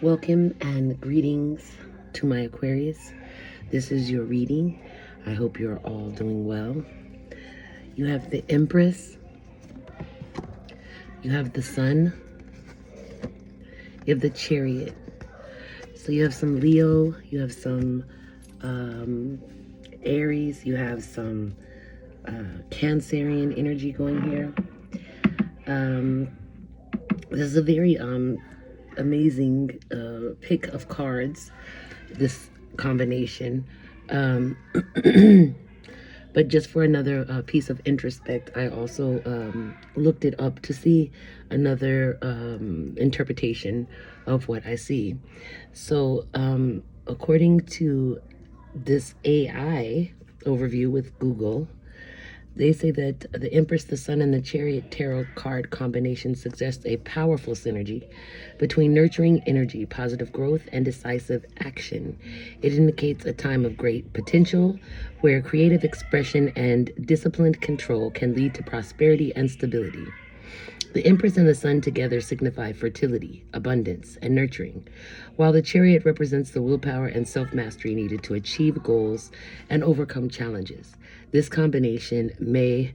Welcome and greetings to my Aquarius. This is your reading. I hope you're all doing well. You have the Empress, you have the Sun, you have the Chariot. So you have some Leo, you have some Aries, you have some Cancerian energy going here. This is a very amazing pick of cards, this combination. But just for another piece of introspect, I also looked it up to see another interpretation of what I see. So according to this AI overview with Google, they say that the Empress, the Sun, and the Chariot tarot card combination suggests a powerful synergy between nurturing energy, positive growth, and decisive action. It indicates a time of great potential where creative expression and disciplined control can lead to prosperity and stability. The Empress and the Sun together signify fertility, abundance, and nurturing, while the Chariot represents the willpower and self-mastery needed to achieve goals and overcome challenges. This combination may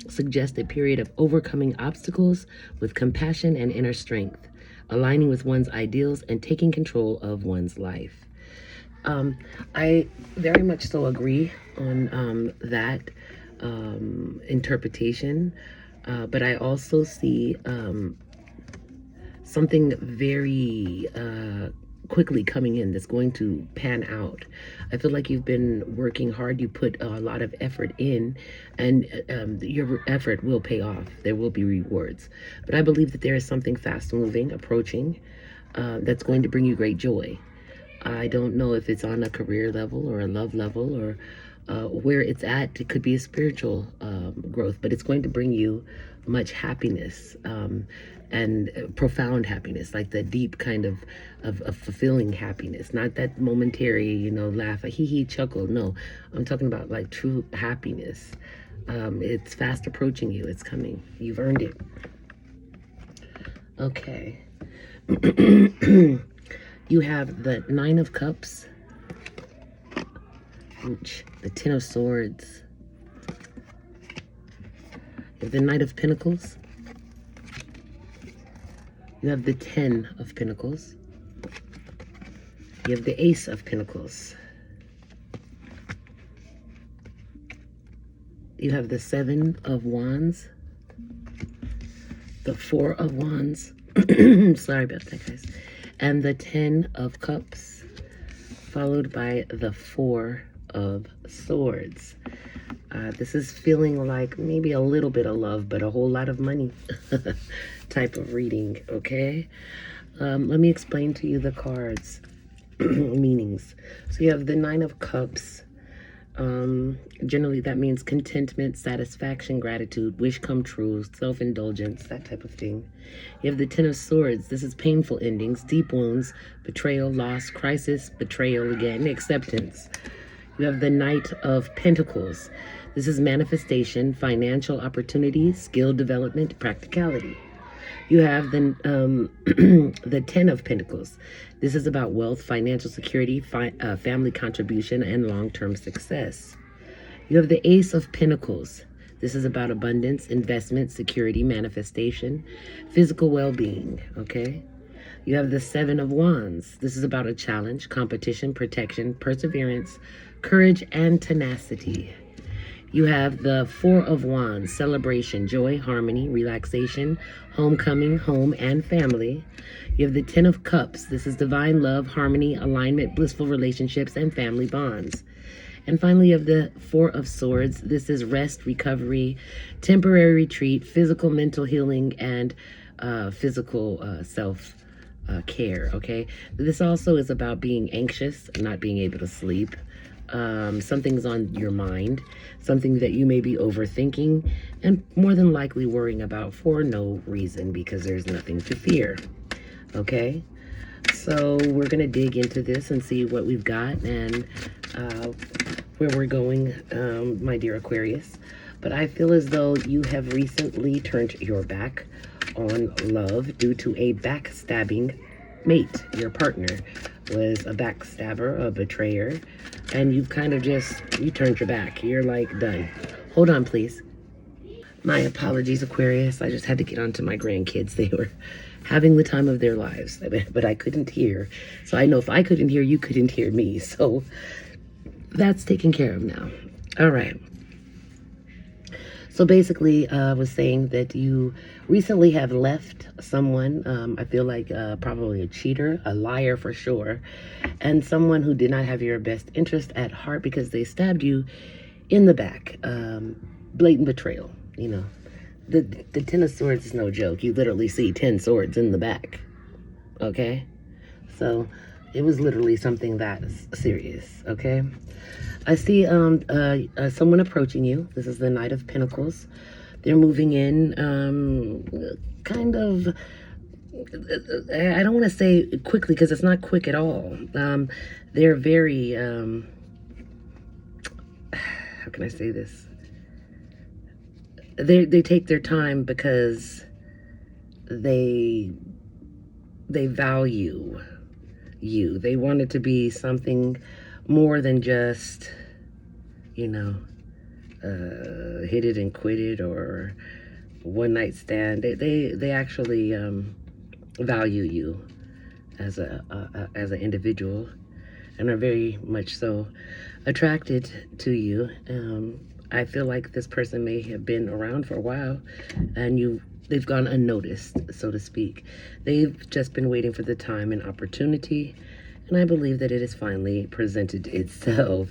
suggest a period of overcoming obstacles with compassion and inner strength, aligning with one's ideals and taking control of one's life. I very much so agree on that interpretation. But I also see something very quickly coming in that's going to pan out. I feel like you've been working hard. You put a lot of effort in, and your effort will pay off. There will be rewards. But I believe that there is something fast moving, approaching, that's going to bring you great joy. I don't know if it's on a career level or a love level or where it's at. It could be a spiritual growth, but it's going to bring you much happiness and profound happiness, like the deep kind of fulfilling happiness, not that momentary, laugh, a hee chuckle. No, I'm talking about like true happiness. It's fast approaching you. It's coming. You've earned it. Okay. You have the Nine of Cups, the Ten of Swords, you have the Knight of Pentacles, you have the Ten of Pentacles, you have the Ace of Pentacles, you have the Seven of Wands, the Four of Wands, sorry about that, guys, and the Ten of Cups, followed by the Four of Swords. This is feeling like maybe a little bit of love, but a whole lot of money type of reading, okay? Let me explain to you the cards meanings. So you have the Nine of Cups. Generally that means contentment, satisfaction, gratitude, wish come true, self-indulgence, that type of thing. You have the Ten of Swords. This is painful endings, deep wounds, betrayal, loss, crisis, betrayal again, acceptance. You have the Knight of Pentacles. This is manifestation, financial opportunities, skill development, practicality. You have the the Ten of Pentacles. This is about wealth, financial security, family contribution, and long-term success. You have the Ace of Pentacles. This is about abundance, investment, security, manifestation, physical well-being, okay? You have the Seven of Wands. This is about a challenge, competition, protection, perseverance, courage, and tenacity. You have the Four of Wands, celebration, joy, harmony, relaxation, homecoming, home, and family. You have the Ten of Cups. This is divine love, harmony, alignment, blissful relationships, and family bonds. And finally, you have the Four of Swords. This is rest, recovery, temporary retreat, physical, mental healing, and physical self-care, okay? This also is about being anxious, not being able to sleep. Something's on your mind, something that you may be overthinking and more than likely worrying about for no reason, because there's nothing to fear. Okay, so we're gonna dig into this and see what we've got and where we're going, my dear Aquarius. But I feel as though you have recently turned your back on love due to a backstabbing mate, your partner, was a backstabber, a betrayer, and you kind of you turned your back. You're like, done. Hold on, please. My apologies, Aquarius. I just had to get on to my grandkids. They were having the time of their lives, but I couldn't hear. So I know if I couldn't hear, you couldn't hear me. So that's taken care of now. All right. So basically, I was saying that you recently have left someone, I feel like probably a cheater, a liar for sure, and someone who did not have your best interest at heart because they stabbed you in the back. Blatant betrayal, you know. The Ten of Swords is no joke. You literally see 10 swords in the back, okay? So it was literally something that serious, okay? I see someone approaching you. This is the Knight of Pentacles. They're moving in, kind of, I don't want to say quickly because it's not quick at all. They're very, how can I say this? They take their time because they value you. They want it to be something more than just, you know, hit it and quit it or one night stand. They actually value you as an individual and are very much so attracted to you. I feel like this person may have been around for a while and they've gone unnoticed, so to speak. They've just been waiting for the time and opportunity, and I believe that it has finally presented itself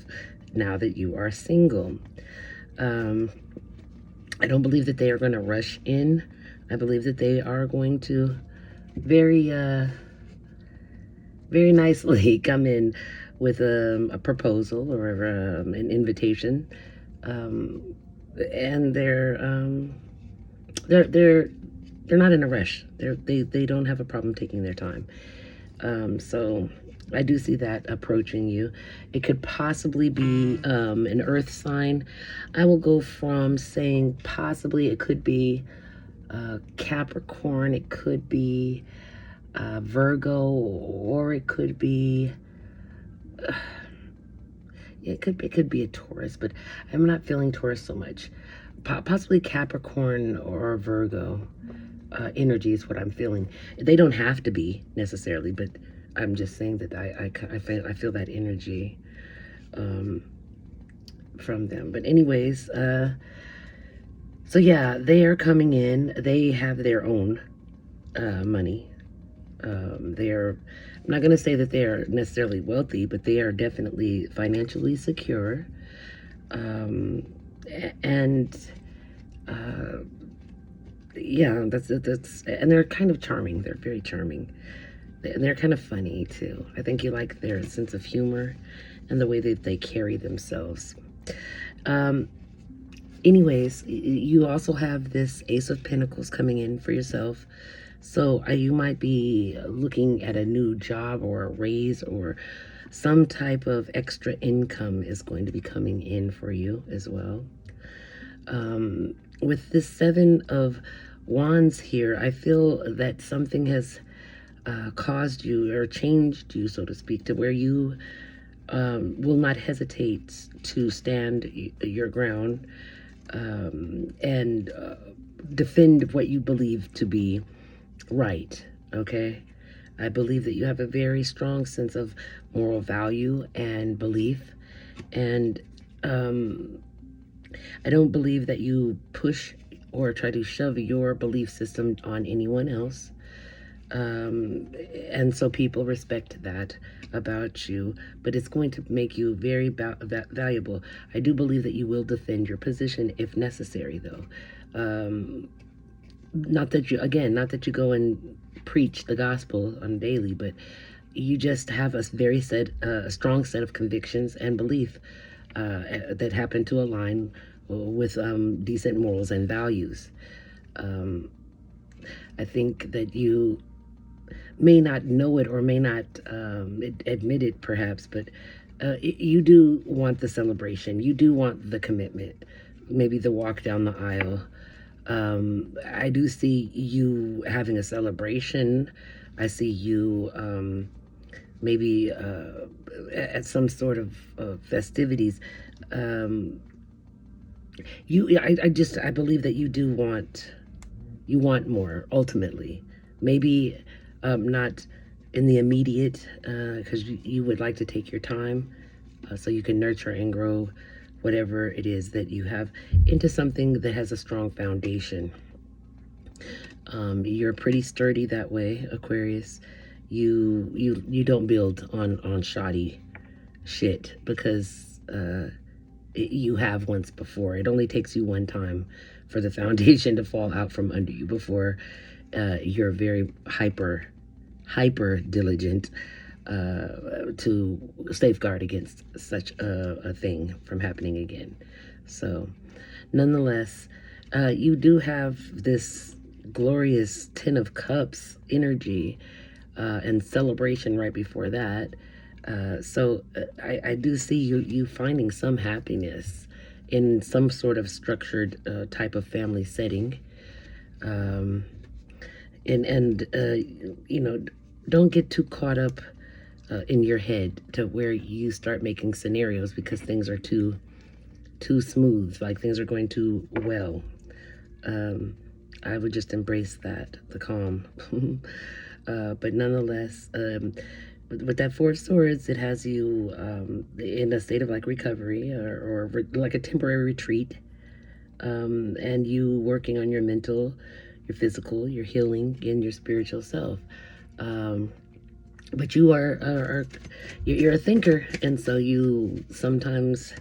now that you are single. I don't believe that they are going to rush in. I believe that they are going to very nicely come in with a proposal or an invitation, and they're not in a rush. They don't have a problem taking their time. So I do see that approaching you. It could possibly be an earth sign. I will go from saying possibly it could be Capricorn, it could be Virgo, or it could be it could be a Taurus, but I'm not feeling Taurus so much. Possibly Capricorn or Virgo energy is what I'm feeling. They don't have to be necessarily, but I'm just saying that I feel that energy from them. But anyways, so yeah, they are coming in. They have their own money. I'm not going to say that they are necessarily wealthy, but they are definitely financially secure. And yeah, that's, and they're kind of charming. They're very charming. And they're kind of funny too. I think you like their sense of humor and the way that they carry themselves. Anyways, you also have this Ace of Pentacles coming in for yourself. So you might be looking at a new job or a raise, or some type of extra income is going to be coming in for you as well. With this Seven of Wands here, I feel that something has caused you or changed you, so to speak, to where you will not hesitate to stand your ground and defend what you believe to be right, okay? I believe that you have a very strong sense of moral value and belief, and I don't believe that you push or try to shove your belief system on anyone else. And so people respect that about you, but it's going to make you very valuable. I do believe that you will defend your position if necessary, though. Not that you go and preach the gospel on daily, but you just have a very strong set of convictions and belief that happen to align with decent morals and values. I think that you may not know it or may not admit it perhaps, but you do want the celebration. You do want the commitment, maybe the walk down the aisle. I do see you having a celebration. I see you maybe at some sort of festivities. Um, I believe that you want more ultimately. Maybe not in the immediate, because you would like to take your time so you can nurture and grow whatever it is that you have into something that has a strong foundation. You're pretty sturdy that way, Aquarius. You don't build on shoddy shit because you have once before. It only takes you one time for the foundation to fall out from under you before you're very hyper diligent to safeguard against such a thing from happening again. So, nonetheless, you do have this glorious Ten of Cups energy and celebration right before that. I do see you finding some happiness in some sort of structured type of family setting. Um, and you know, don't get too caught up in your head to where you start making scenarios because things are too smooth, like things are going too well. I would just embrace that, the calm. But nonetheless, with that Four of Swords, it has you in a state of like recovery or like a temporary retreat, and you working on your mental, your physical, your healing, and your spiritual self. But you you're a thinker, and so you sometimes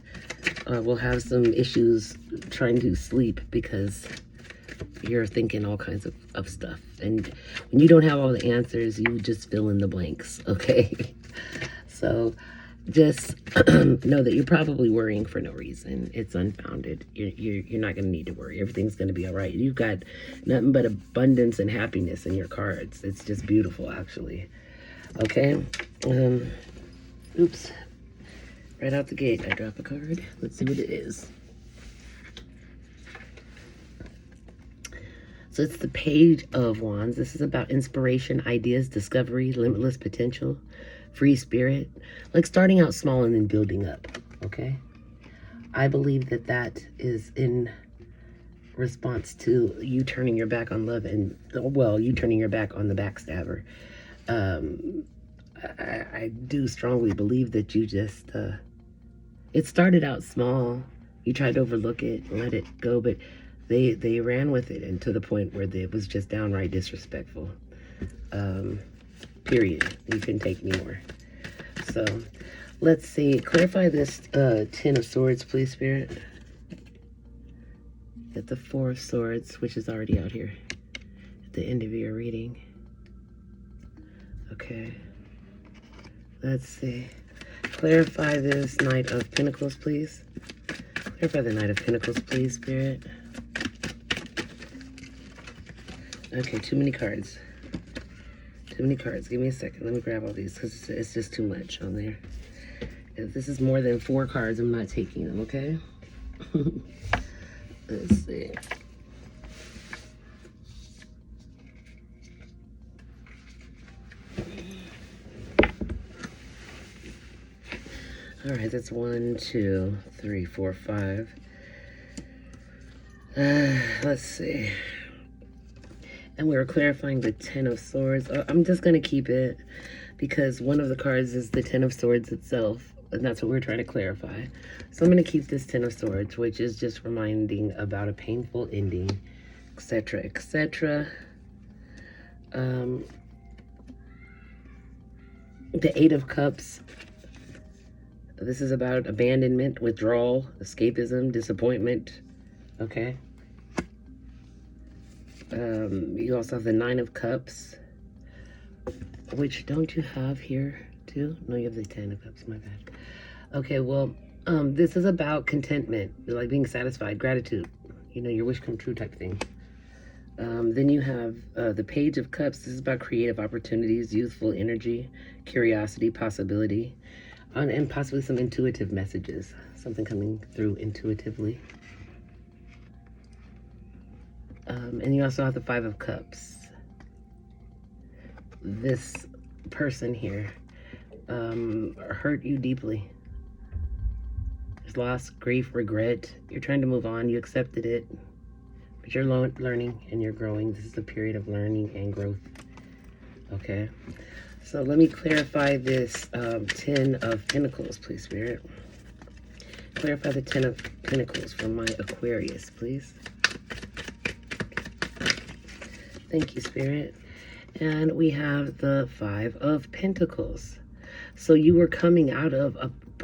will have some issues trying to sleep because you're thinking all kinds of stuff. And when you don't have all the answers, you just fill in the blanks, okay? So just know that you're probably worrying for no reason. It's unfounded. You're not going to need to worry. Everything's going to be all right. You've got nothing but abundance and happiness in your cards. It's just beautiful, actually. Okay? Oops. Right out the gate, I drop a card. Let's see what it is. So it's the Page of Wands. This is about inspiration, ideas, discovery, limitless potential, free spirit. Like starting out small and then building up, okay? I believe that that is in response to you turning your back on love and, well, you turning your back on the backstabber. I do strongly believe that you just, it started out small. You tried to overlook it and let it go, but they ran with it, and to the point where it was just downright disrespectful. Period. You couldn't take me more. So let's see. Clarify this Ten of Swords, please, Spirit. Get the Four of Swords, which is already out here at the end of your reading. Okay. Let's see. Clarify this Knight of Pentacles, please. Clarify the Knight of Pentacles, please, Spirit. Okay, too many cards. Too many cards. Give me a second. Let me grab all these because it's just too much on there. If this is more than 4 cards, I'm not taking them, okay? Let's see. All right, that's 1, 2, 3, 4, 5. Let's see. And we were clarifying the Ten of Swords. I'm just going to keep it because one of the cards is the Ten of Swords itself. And that's what we're trying to clarify. So I'm going to keep this Ten of Swords, which is just reminding about a painful ending, etc., etc. The Eight of Cups. This is about abandonment, withdrawal, escapism, disappointment. Okay. You also have the Nine of Cups, which don't you have here too? No, you have the Ten of Cups, my bad. Okay, well, this is about contentment, like being satisfied, gratitude, you know, your wish come true type thing. Then you have the Page of Cups. This is about creative opportunities, youthful energy, curiosity, possibility, and possibly some intuitive messages, something coming through intuitively. And you also have the Five of Cups. this person here hurt you deeply. There's loss, grief, regret. You're trying to move on. You accepted it, but you're learning and you're growing. This is a period of learning and growth. Okay, so let me clarify this 10 of Pentacles, please, Spirit. Clarify the 10 of Pentacles for my Aquarius, please. Thank you, Spirit. And we have the 5 of Pentacles. So you were coming out of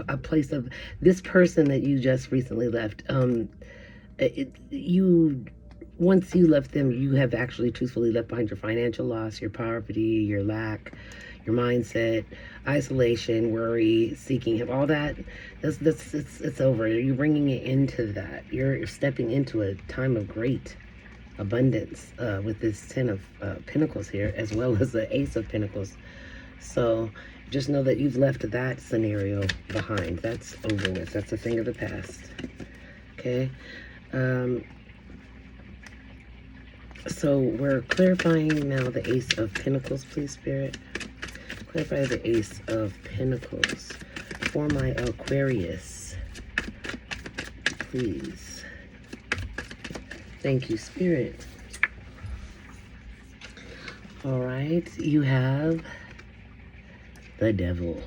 a place of this person that you just recently left. Once you left them, you have actually truthfully left behind your financial loss, your poverty, your lack, your mindset, isolation, worry, seeking, have all that. It's over. You're bringing it into that. You're stepping into a time of great abundance with this 10 of Pentacles here, as well as the Ace of Pentacles. So just know that you've left that scenario behind. That's over with. That's a thing of the past. Okay. So we're clarifying now the Ace of Pentacles, please, Spirit. Clarify the Ace of Pentacles for my Aquarius, please. Thank you, Spirit. All right, you have the Devil.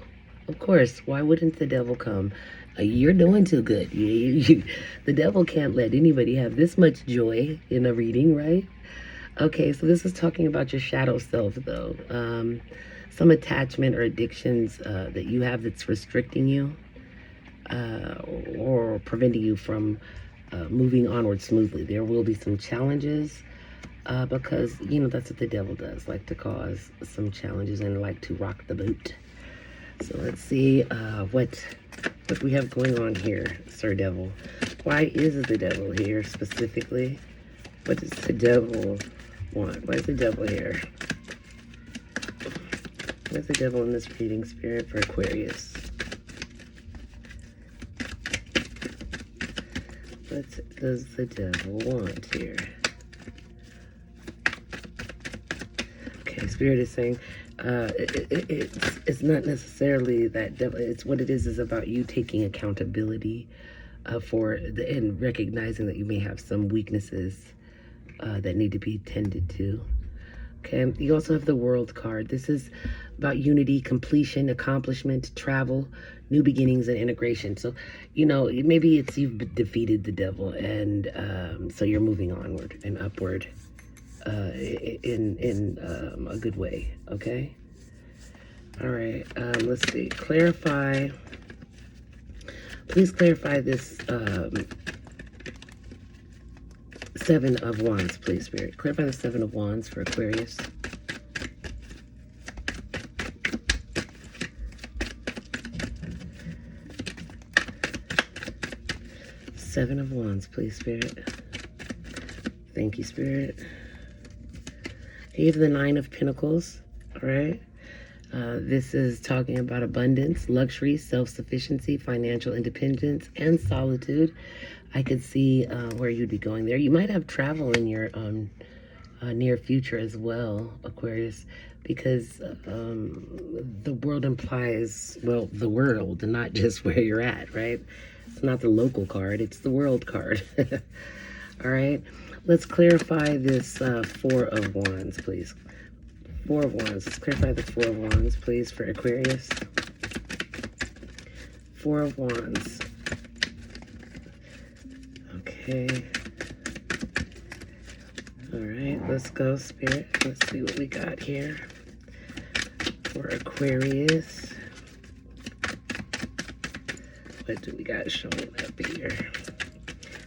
Of course, why wouldn't the Devil come? You're doing too good. The Devil can't let anybody have this much joy in a reading, right? Okay, so this is talking about your shadow self, though. Some attachment or addictions that you have that's restricting you or preventing you from moving onward smoothly. There will be some challenges because, that's what the Devil does, like to cause some challenges and like to rock the boat. So let's see what we have going on here, Sir Devil. Why is the Devil here specifically? What does the Devil want? Why is the Devil here? Why is the Devil in this reading, Spirit, for Aquarius? What does the Devil want here? Okay, Spirit is saying it's not necessarily that Devil. It's what it is about you taking accountability and recognizing that you may have some weaknesses that need to be tended to. Okay, you also have the World card. This is about unity, completion, accomplishment, travel, new beginnings, and integration. So, maybe it's you've defeated the Devil, and so you're moving onward and upward in a good way. Okay. All right. Let's see. Please clarify this 7 of Wands, please, Spirit. Clarify the 7 of Wands for Aquarius. Seven of Wands, please, Spirit. Thank you, Spirit. You have the 9 of Pentacles, all right? This is talking about abundance, luxury, self-sufficiency, financial independence, and solitude. I could see where you'd be going there. You might have travel in your near future as well, Aquarius, because the world implies, well, the world, and not just where you're at, right? It's not the local card, it's the world card. All right, let's clarify this 4 of Wands, please. 4 of Wands. Let's clarify the 4 of Wands, please, for Aquarius. 4 of Wands. Okay. All right, let's go, Spirit. Let's see what we got here for Aquarius. What do we got showing up here?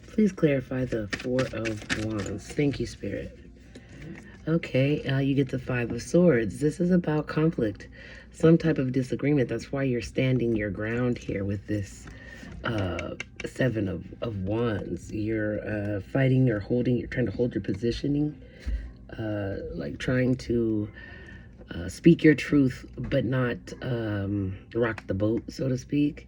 Please clarify the 4 of Wands. Thank you, Spirit. Okay, you get the 5 of Swords. This is about conflict, some type of disagreement. That's why you're standing your ground here with this 7 of Wands. You're fighting or holding, you're trying to hold your positioning, like trying to speak your truth, but not rock the boat, so to speak.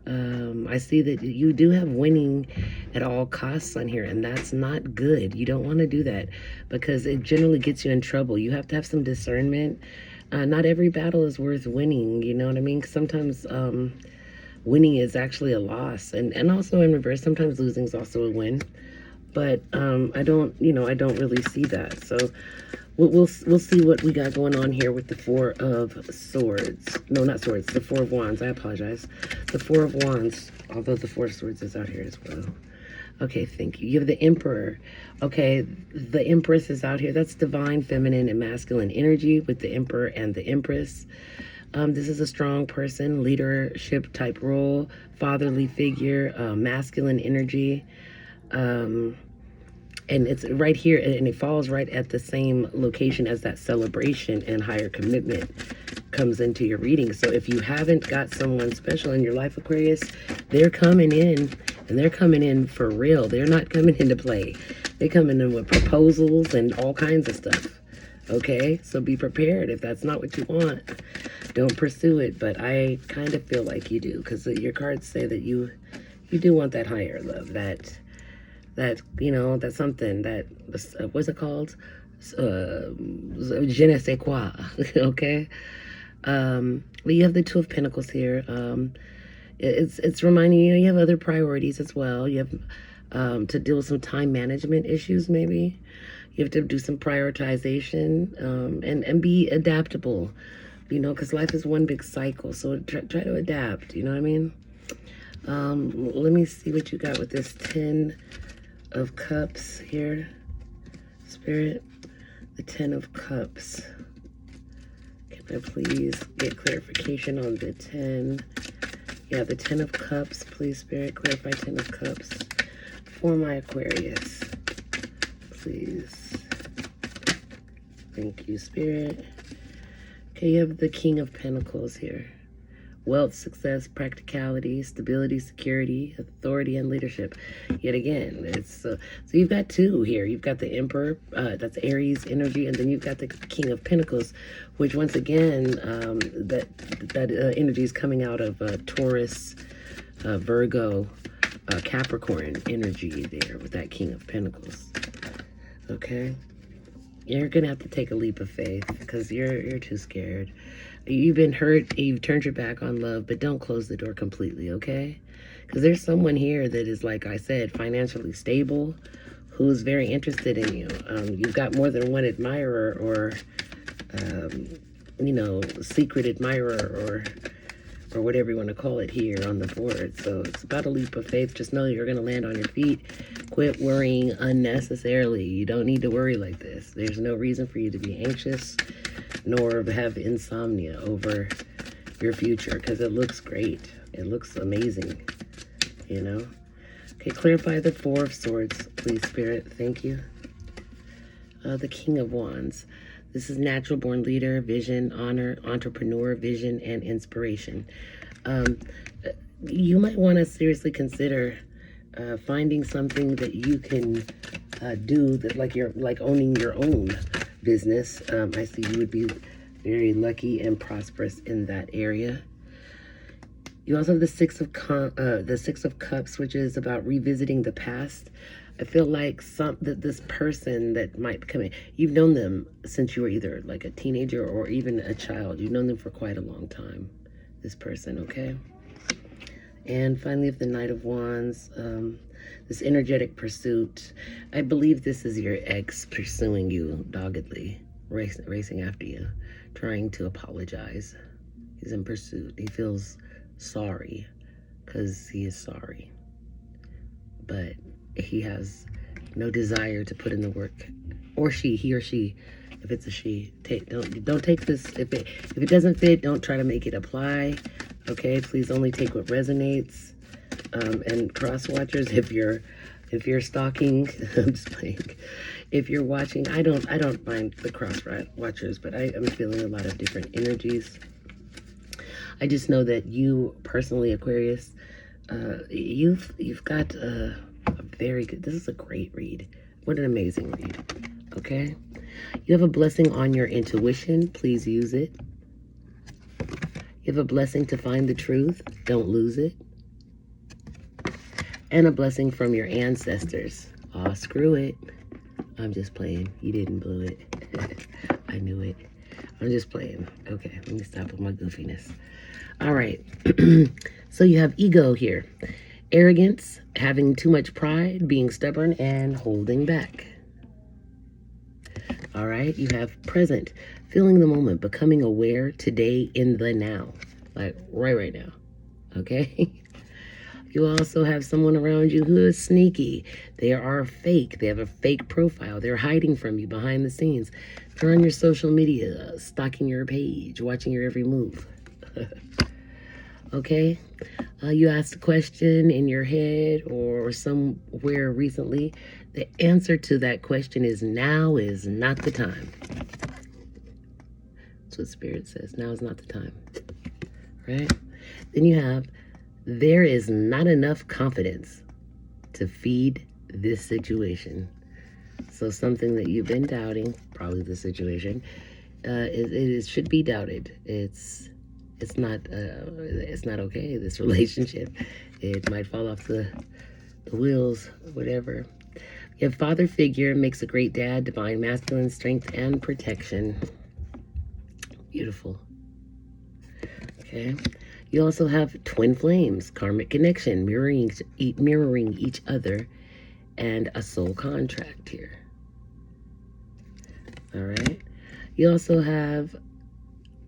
I see that you do have winning at all costs on here, and that's not good. You don't want to do that because it generally gets you in trouble. You have to have some discernment. Not every battle is worth winning, you know what I mean? 'Cause sometimes winning is actually a loss, and also in reverse, sometimes losing is also a win. But I don't, I don't really see that. So we'll see what we got going on here with the Four of Swords. No, not swords. The Four of Wands. I apologize. The Four of Wands. Although the Four of Swords is out here as well. Okay, thank you. You have the Emperor. Okay, the Empress is out here. That's divine, feminine, and masculine energy with the Emperor and the Empress. This is a strong person, leadership type role, fatherly figure, masculine energy. And it's right here, and it falls right at the same location as that celebration and higher commitment comes into your reading. So if you haven't got someone special in your life, Aquarius, they're coming in, and they're coming in for real. They're not coming in to play. They're coming in with proposals and all kinds of stuff. Okay, so be prepared. If that's not what you want, don't pursue it. But I kind of feel like you do, because your cards say that you do want that higher love, that that's something that, what's it called? Je ne sais quoi. Okay. But you have the Two of Pentacles here. It's reminding you, you have other priorities as well. You have to deal with some time management issues, maybe. You have to do some prioritization, and be adaptable, because life is one big cycle. So try to adapt, you know what I mean? Let me see what you got with this 10 of Cups here, Spirit. The 10 of Cups. Can I please get clarification on the 10? Yeah, the 10 of Cups. Please, Spirit, clarify 10 of Cups for my Aquarius. Please. Thank you, Spirit. Okay, you have the King of Pentacles here. Wealth, success, practicality, stability, security, authority, and leadership. Yet again, it's so you've got two here. You've got the Emperor, that's Aries energy, and then you've got the King of Pentacles, which once again, that energy is coming out of Taurus, Virgo, Capricorn energy there with that King of Pentacles. Okay, you're gonna have to take a leap of faith because you're too scared. You've been hurt, you've turned your back on love, but don't close the door completely, okay? Because there's someone here that is, like I said, financially stable, who's very interested in you. You've got more than one admirer or, secret admirer or whatever you want to call it here on the board. So it's about a leap of faith. Just know you're going to land on your feet. Quit worrying unnecessarily. You don't need to worry like this. There's no reason for you to be anxious nor have insomnia over your future, because it looks great. It looks amazing, Okay, clarify the Four of Swords, please, Spirit. Thank you. The King of Wands. This is natural born leader, vision, honor, entrepreneur, vision, and inspiration. You might want to seriously consider finding something that you can do that, like owning your own business. I see you would be very lucky and prosperous in that area. You also have the Six of Cups, which is about revisiting the past. I feel like this person that might come in, you've known them since you were either like a teenager or even a child. You've known them for quite a long time, this person, okay? And finally, the Knight of Wands, this energetic pursuit. I believe this is your ex pursuing you doggedly, racing after you, trying to apologize. He's in pursuit. He feels sorry because he is sorry. But he has no desire to put in the work. Or he or she, if it's a she. Don't take this. If it doesn't fit, don't try to make it apply. Okay, please only take what resonates. And cross watchers, if you're stalking, I'm just playing. If you're watching, I don't mind the cross watchers, but I am feeling a lot of different energies. I just know that you personally, Aquarius, you've got a very good. This is a great read. What an amazing read. Okay, you have a blessing on your intuition. Please use it. You have a blessing to find the truth. Don't lose it. and a blessing from your ancestors. Aw, screw it. I'm just playing. You didn't blow it. I knew it. I'm just playing. Okay, let me stop with my goofiness. All right. So you have ego here. Arrogance, having too much pride, being stubborn, and holding back. All right. You have present, feeling the moment, becoming aware today in the now. Like right now. Okay. You also have someone around you who is sneaky. They are fake. They have a fake profile. They're hiding from you behind the scenes. They're on your social media, stalking your page, watching your every move. Okay? You asked a question in your head or somewhere recently. The answer to that question is now is not the time. That's what Spirit says. Now is not the time. Right? Then you have there is not enough confidence to feed this situation. So something that you've been doubting, probably the situation, it should be doubted. It's not okay. This relationship, it might fall off the wheels, whatever. You have father figure, makes a great dad, divine masculine strength and protection. Beautiful. Okay. You also have twin flames, karmic connection, mirroring each other, and a soul contract here. All right. You also have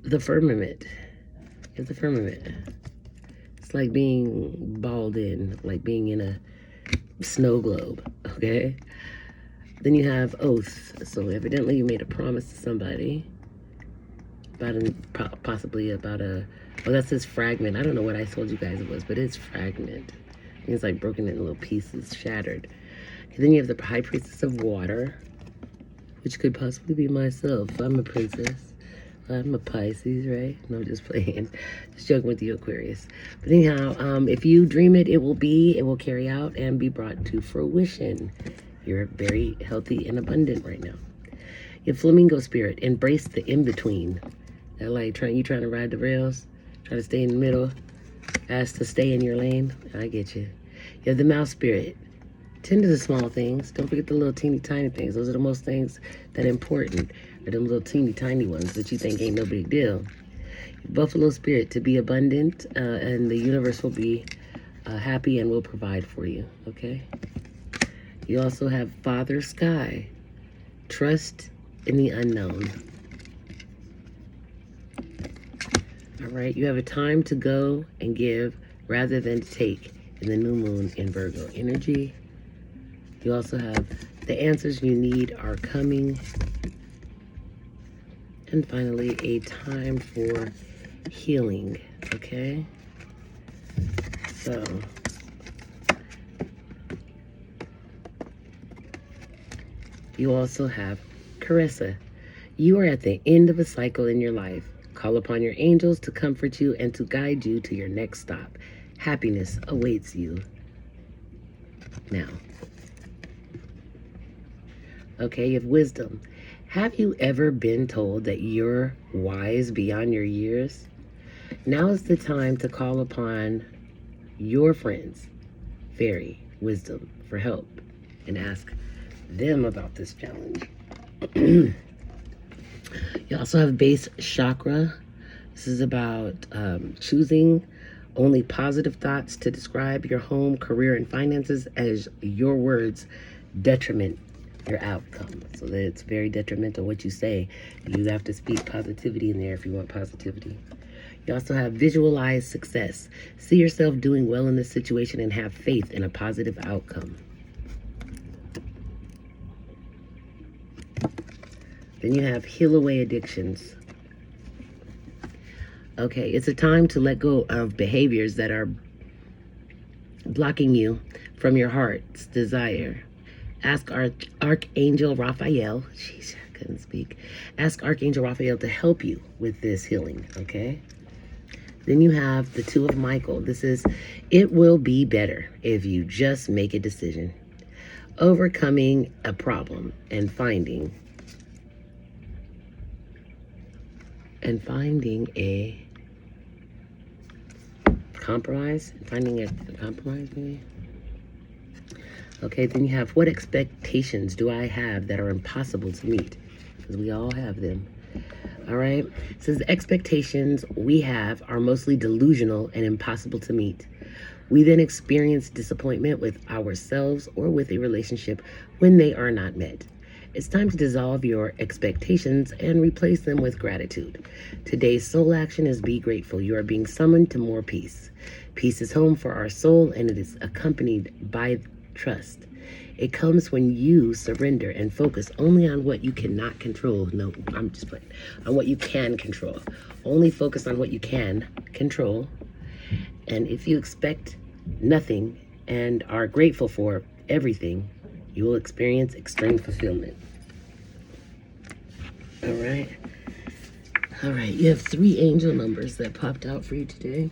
the firmament. You have the firmament. It's like being balled in, like being in a snow globe. Okay. Then you have oath. So evidently you made a promise to somebody possibly about a. Oh, that says fragment. I don't know what I told you guys it was, but it's fragment. It's like broken into little pieces, shattered. And then you have the high priestess of water, which could possibly be myself. I'm a princess. I'm a Pisces, right? No, just playing. Just joking with you, Aquarius. But anyhow, if you dream it, it will carry out and be brought to fruition. You're very healthy and abundant right now. Your flamingo spirit, embrace the in-between. That like you trying to ride the rails, try to stay in the middle, ask to stay in your lane. I get you. You have the mouse spirit. Tend to the small things. Don't forget the little teeny tiny things. Those are the most things that are important. Are them little teeny tiny ones that you think ain't no big deal. Buffalo spirit, to be abundant, and the universe will be happy and will provide for you. Okay. You also have Father Sky. Trust in the unknown. All right. You have a time to go and give rather than to take in the new moon in Virgo energy. You also have the answers you need are coming. And finally, a time for healing, okay? So, you also have Carissa. You are at the end of a cycle in your life. Call upon your angels to comfort you and to guide you to your next stop. Happiness awaits you now. Okay, you have wisdom. Have you ever been told that you're wise beyond your years? Now is the time to call upon your friends, fairy, wisdom, for help and ask them about this challenge. You also have base chakra. This is about choosing only positive thoughts to describe your home, career, and finances as your words detriment your outcome. So that it's very detrimental what you say. You have to speak positivity in there if you want positivity. You also have visualize success. See yourself doing well in this situation and have faith in a positive outcome. Then you have heal away addictions. Okay, it's a time to let go of behaviors that are blocking you from your heart's desire. Ask Archangel Raphael, jeez, I couldn't speak. Ask Archangel Raphael to help you with this healing, okay? Then you have the Two of Michael. This is, it will be better if you just make a decision. Overcoming a problem and finding a compromise. Finding a compromise, maybe? Okay, then you have, what expectations do I have that are impossible to meet? Because we all have them. All right. It says the expectations we have are mostly delusional and impossible to meet. We then experience disappointment with ourselves or with a relationship when they are not met. It's time to dissolve your expectations and replace them with gratitude. Today's soul action is be grateful. You are being summoned to more peace. Peace is home for our soul, and it is accompanied by trust. It comes when you surrender and focus only on what you cannot control. No, I'm just playing. On what you can control. Only focus on what you can control. And if you expect nothing and are grateful for everything, you will experience extreme fulfillment. All right. All right. You have 3 angel numbers that popped out for you today.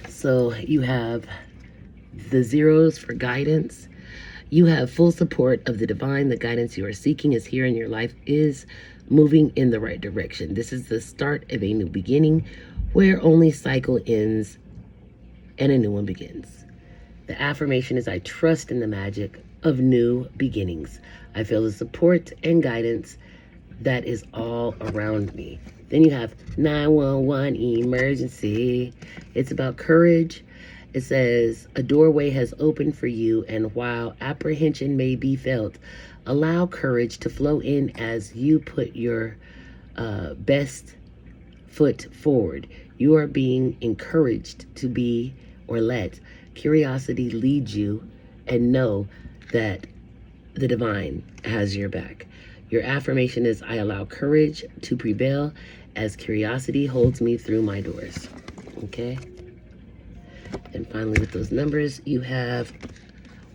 So you have the zeros for guidance. You have full support of the divine. The guidance you are seeking is here, and your life is moving in the right direction. This is the start of a new beginning where only cycle ends and a new one begins. The affirmation is, I trust in the magic of new beginnings. I feel the support and guidance that is all around me. Then you have 911 emergency. It's about courage. It says, a doorway has opened for you, and while apprehension may be felt, allow courage to flow in as you put your best foot forward. You are being encouraged to be or let curiosity lead you, and know that the divine has your back. Your affirmation is, I allow courage to prevail as curiosity holds me through my doors. Okay? And finally, with those numbers, you have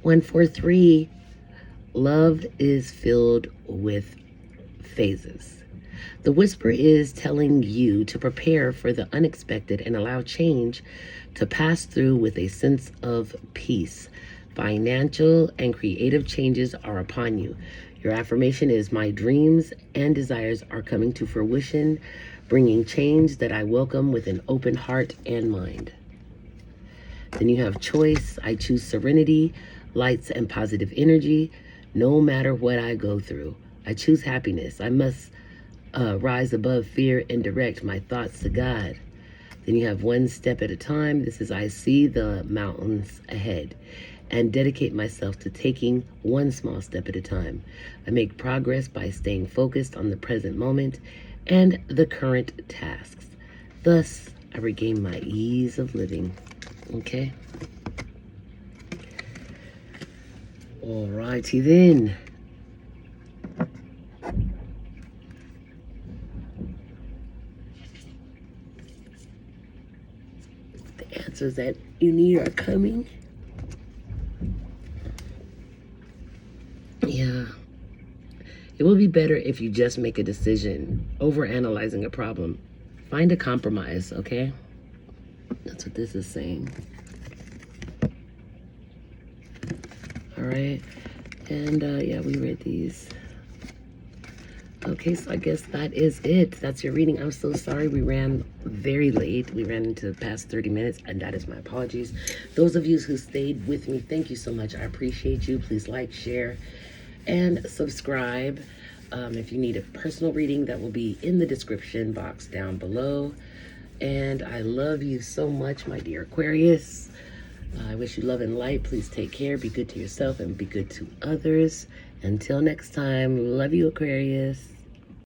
143. Love is filled with phases. The whisper is telling you to prepare for the unexpected and allow change to pass through with a sense of peace. Financial and creative changes are upon you. Your affirmation is, my dreams and desires are coming to fruition, bringing change that I welcome with an open heart and mind. Then you have choice. I choose serenity, lights, and positive energy, no matter what I go through. I choose happiness. I must rise above fear and direct my thoughts to God. Then you have one step at a time. This is, I see the mountains ahead and dedicate myself to taking one small step at a time. I make progress by staying focused on the present moment and the current tasks. Thus, I regain my ease of living. Okay? Alrighty then. The answers that you need are coming. Yeah. It will be better if you just make a decision over analyzing a problem. Find a compromise, okay? That's what this is saying. All right. And yeah, we read these. Okay, so I guess that is it. That's your reading. I'm so sorry we ran very late. We ran into the past 30 minutes, and that is my apologies. Those of you who stayed with me, thank you so much. I appreciate you. Please like, share, and subscribe. If you need a personal reading, that will be in the description box down below. And I love you so much, my dear Aquarius. I wish you love and light. Please take care. Be good to yourself and be good to others. Until next time, love you, Aquarius.